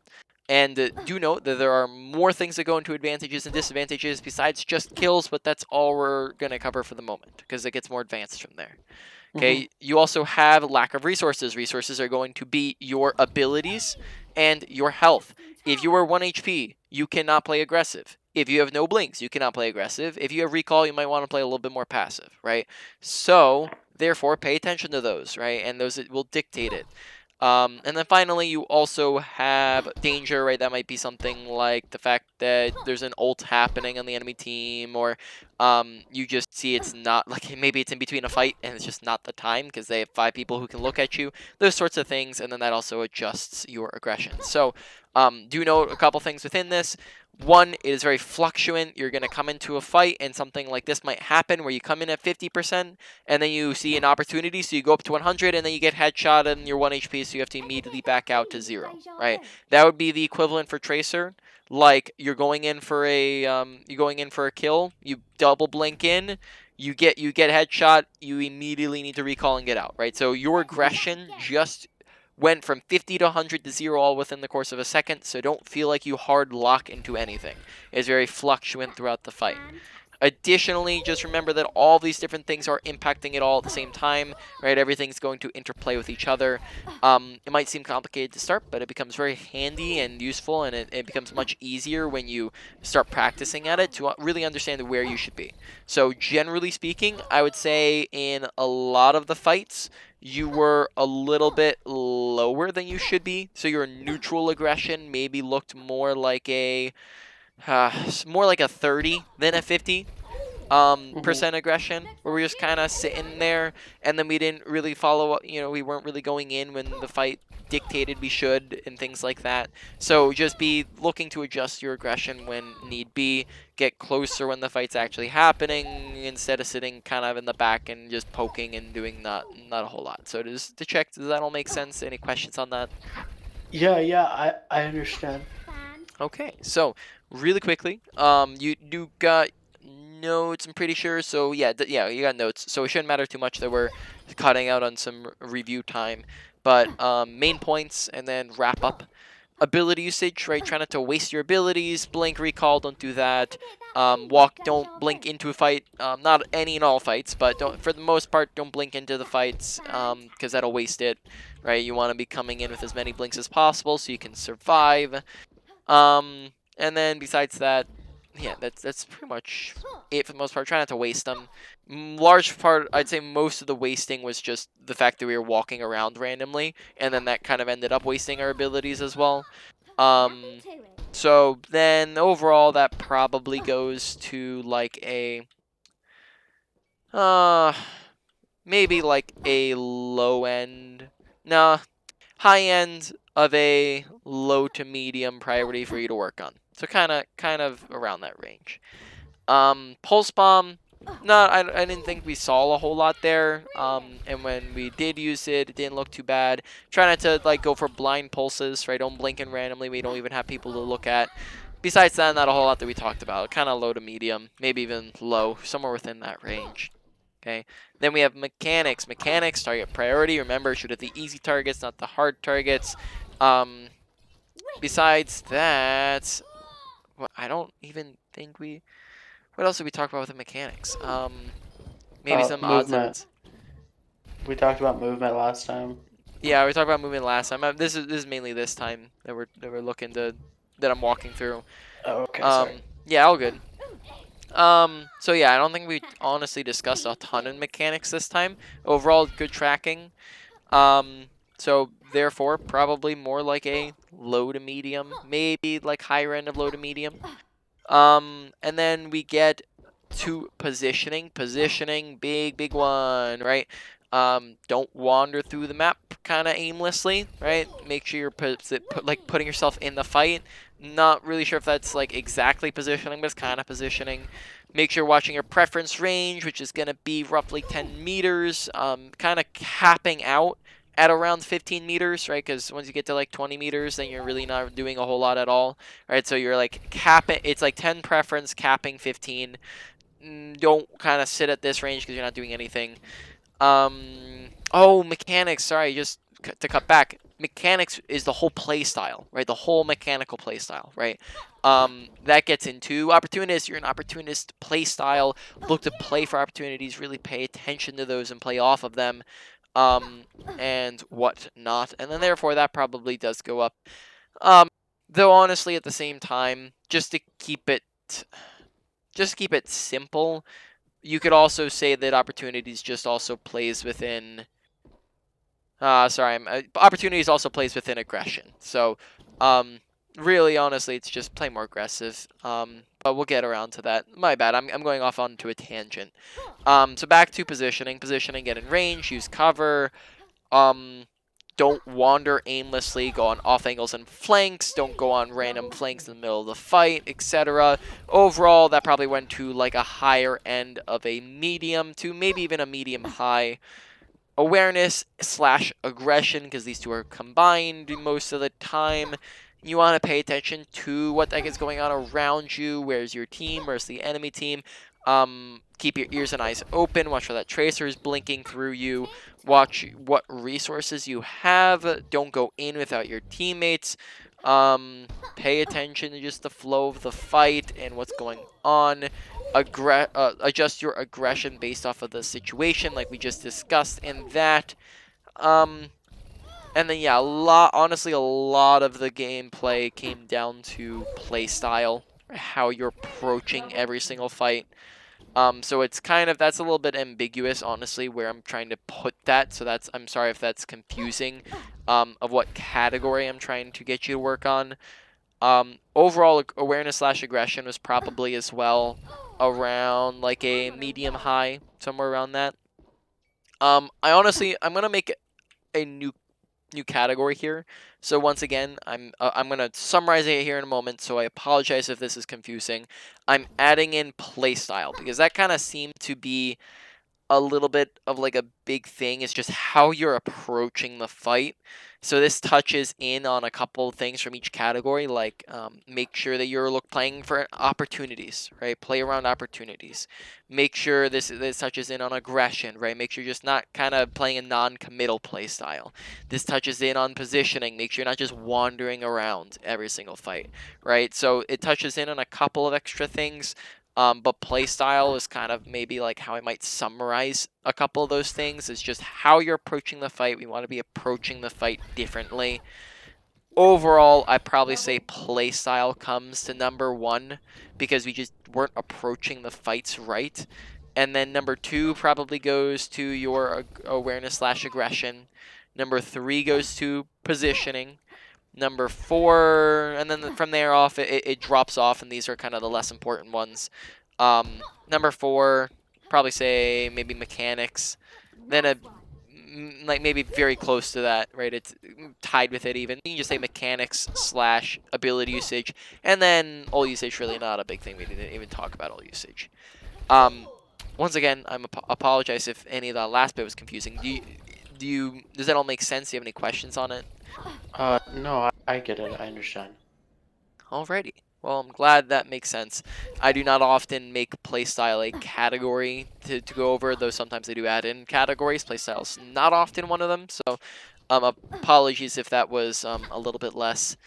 And do note that there are more things that go into advantages and disadvantages besides just kills, but that's all we're going to cover for the moment because it gets more advanced from there. Okay, you also have lack of resources. Resources are going to be your abilities and your health. If you are 1 HP, you cannot play aggressive. If you have no blinks, you cannot play aggressive. If you have recall, you might want to play a little bit more passive, right? So, therefore, pay attention to those, right? And those will dictate it. And then finally, you also have danger, right? That might be something like the fact that there's an ult happening on the enemy team, or you just see it's not, like maybe it's in between a fight and it's just not the time because they have 5 people who can look at you, those sorts of things, and then that also adjusts your aggression. So do note a couple things within this. One, it is very fluctuant. You're going to come into a fight and something like this might happen where you come in at 50% and then you see an opportunity, so you go up to 100 and then you get headshot and you're 1 HP, so you have to immediately back out to 0, right? That would be the equivalent for Tracer. Like you're going in for a kill, you double blink in, you get headshot, you immediately need to recall and get out, right? So your aggression just went from 50 to 100 to 0 all within the course of a second, so don't feel like you hard lock into anything. It's very fluctuant throughout the fight. Additionally, just remember that all these different things are impacting it all at the same time, right? Everything's going to interplay with each other. It might seem complicated to start, but it becomes very handy and useful, and it becomes much easier when you start practicing at it to really understand where you should be. So generally speaking, I would say in a lot of the fights, you were a little bit lower than you should be. So your neutral aggression maybe looked more like a 30 than a 50 percent aggression, where we were just kind of sitting there, and then we didn't really follow up. We weren't really going in when the fight dictated we should, and things like that. So just be looking to adjust your aggression when need be. Get closer when the fight's actually happening, instead of sitting kind of in the back and just poking and doing not a whole lot. So just to check, does that all make sense? Any questions on that? Yeah, I understand. Okay, so really quickly, you do got notes, I'm pretty sure. So yeah, yeah, you got notes. So it shouldn't matter too much that we're cutting out on some review time. But main points and then wrap up. Ability usage, right? Try not to waste your abilities. Blink, recall, don't do that. Don't blink into a fight. Not any and all fights, but don't, for the most part, don't blink into the fights, because that'll waste it, right? You want to be coming in with as many blinks as possible so you can survive. And then besides that, yeah, that's pretty much it for the most part. Try not to waste them. Large part, I'd say most of the wasting was just the fact that we were walking around randomly, and then that kind of ended up wasting our abilities as well. Nothing to it. So then overall, that probably goes to like a maybe like a low end, nah, high end of a low to medium priority for you to work on. So kind of around that range. Pulse bomb. No, I didn't think we saw a whole lot there. And when we did use it, it didn't look too bad. Try not to like go for blind pulses, right? Don't blink in randomly. We don't even have people to look at. Besides that, not a whole lot that we talked about. Kind of low to medium, maybe even low, somewhere within that range. Okay. Then we have mechanics. Mechanics, target priority. Remember, shoot at the easy targets, not the hard targets. Besides that, well, I don't even think we. What else did we talk about with the mechanics? Maybe some odds and Movement. ends. We talked about movement last time. Yeah, we talked about movement last time. This is mainly this time that we're looking to that I'm walking through. Oh, okay, sorry. Yeah, all good. So yeah, I don't think we honestly discussed a ton of mechanics this time. Overall, good tracking. So therefore, probably more like a low to medium, maybe like higher end of low to medium. And then we get to positioning. Positioning, big one, right? Don't wander through the map kind of aimlessly, right? Make sure you're like putting yourself in the fight. Not really sure if that's like exactly positioning, but it's kind of positioning. Make sure you're watching your preference range, which is going to be roughly 10 meters, kind of capping out at around 15 meters, right? Because once you get to like 20 meters, then you're really not doing a whole lot at all, right? So you're like capping, it's like 10 preference, capping 15. Don't kind of sit at this range because you're not doing anything. Oh, mechanics, sorry, just to cut back. Mechanics is the whole play style, right? The whole mechanical play style, right? That gets into opportunist. You're an opportunist play style. Look to play for opportunities. Really pay attention to those and play off of them, and whatnot. And then therefore that probably does go up. Though honestly, at the same time, just to keep it simple, you could also say that opportunities just also plays within. Opportunities also plays within aggression. So, really, honestly, it's just play more aggressive. But we'll get around to that. My bad. I'm going off onto a tangent. So back to positioning. Positioning, get in range, use cover. Um, don't wander aimlessly, go on off angles and flanks, don't go on random flanks in the middle of the fight, etc. Overall, that probably went to like a higher end of a medium to maybe even a medium high. Awareness slash aggression, because these two are combined most of the time. You want to pay attention to what the heck is going on around you. Where's your team? Where's the enemy team? Keep your ears and eyes open. Watch for that tracer is blinking through you. Watch what resources you have. Don't go in without your teammates. Pay attention to just the flow of the fight and what's going on. Adjust your aggression based off of the situation, like we just discussed in that. And then yeah, honestly, a lot of the gameplay came down to play style, how you're approaching every single fight. So it's that's a little bit ambiguous, honestly, where I'm trying to put that. So I'm sorry if that's confusing, of what category I'm trying to get you to work on. Overall awareness slash aggression was probably as well around like a medium high, somewhere around that. I'm gonna make a new category here. So once again, I'm gonna summarize it here in a moment. So I apologize if this is confusing. I'm adding in playstyle because that kind of seemed to be a little bit of like a big thing. It's just how you're approaching the fight. So this touches in on a couple of things from each category, like make sure that you're playing for opportunities, right? Play around opportunities. Make sure this touches in on aggression, right? Make sure you're just not kind of playing a non-committal play style. This touches in on positioning. Make sure you're not just wandering around every single fight, right? So it touches in on a couple of extra things. But playstyle is kind of maybe like how I might summarize a couple of those things. Is just how you're approaching the fight. We want to be approaching the fight differently. Overall, I probably say playstyle comes to number one because we just weren't approaching the fights right. And then number two probably goes to your awareness slash aggression. Number three goes to positioning. Number 4, and then from there off, it drops off, and these are kind of the less important ones. Number 4, probably say maybe mechanics. Then like maybe very close to that, right? It's tied with it even. You can just say mechanics slash ability usage, and then ult usage really not a big thing. We didn't even talk about ult usage. Once again, I'm apologize if any of the last bit was confusing. Does that all make sense? Do you have any questions on it? No, I get it. I understand. Alrighty. Well, I'm glad that makes sense. I do not often make playstyle a category to go over, though sometimes I do add in categories. Playstyle's not often one of them, so apologies if that was a little bit less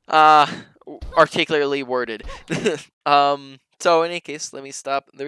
uh, articulately worded. So in any case, let me stop the